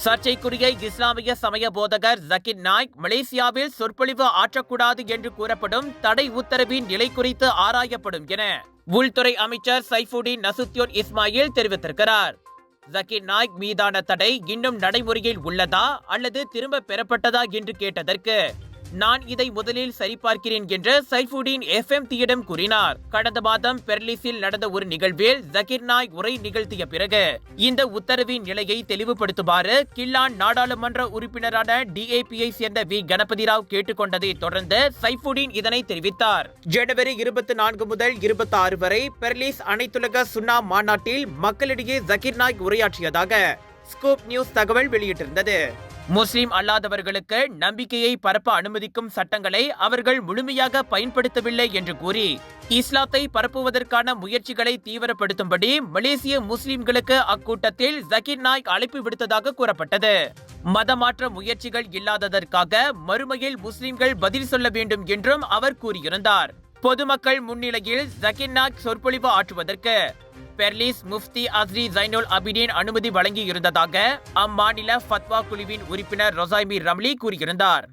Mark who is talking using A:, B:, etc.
A: சர்ச்சைக்குரிய இஸ்லாமிய சமய போதகர் ஜக்கீர் நாயக் மலேசியாவில் சொற்பொழிவு ஆற்றக்கூடாது என்று கூறப்படும் தடை உத்தரவின் நிலை குறித்து ஆராயப்படும் என உள்துறை அமைச்சர் சைஃபுடின் நசுத்யோன் இஸ்மாயில் தெரிவித்திருக்கிறார். ஜக்கீர் நாயக் மீதான தடை இன்னும் நடைமுறையில் உள்ளதா அல்லது திரும்ப பெறப்பட்டதா என்று கேட்டதற்கு, நான் இதை முதலில் சரிபார்க்கிறேன் என்று சைஃபுடின் FMTயிடம் கூறினார். கடந்த மாதம் பெர்லிஸில் நடந்த ஒரு நிகழ்வில் ஜக்கீர் நாயக் உரை நிகழ்த்திய பிறகு இந்த உத்தரவின் நிலையை தெளிவுபடுத்துமாறு கில்லான் நாடாளுமன்ற உறுப்பினரான DAPயை சேர்ந்த வி கணபதி ராவ் கேட்டுக்கொண்டதை தொடர்ந்து சைஃபுடின் இதனை தெரிவித்தார். ஜனவரி 24 முதல் 26 வரை பெர்லிஸ் அனைத்துலக சுன்னா மாநாட்டில் மக்களிடையே ஜக்கீர் நாயக் உரையாற்றியதாக ஸ்கூப் நியூஸ் தகவல் வெளியிட்டிருந்தது. முஸ்லிம் அல்லாதவர்களுக்கு நம்பிக்கையை பரப்ப அனுமதிக்கும் சட்டங்களை அவர்கள் முழுமையாக பயன்படுத்தவில்லை என்று கூறி இஸ்லாத்தை பரப்புவதற்கான முயற்சிகளை தீவிரப்படுத்தும்படி மலேசிய முஸ்லிம்களுக்கு அக்கூட்டத்தில் ஜக்கீர் நாயக் அழைப்பு விடுத்ததாக கூறப்பட்டது. மதமாற்ற முயற்சிகள் இல்லாததற்காக மறுமையில் முஸ்லிம்கள் பதில் சொல்ல வேண்டும் என்றும் அவர் கூறியிருந்தார். பொதுமக்கள் முன்னிலையில் ஜக்கீர் நாயக் சொற்பொழிவு ஆற்றுவதற்கு பெர்லிஸ் முஃப்தி அஸ்ரி ஜைனுல் அபிடின் அனுமதி வழங்கியிருந்ததாக அம்மாநில ஃபத்வா குழுவின் உறுப்பினர் ரொசாய்மி ரம்லி கூறியிருந்தார்.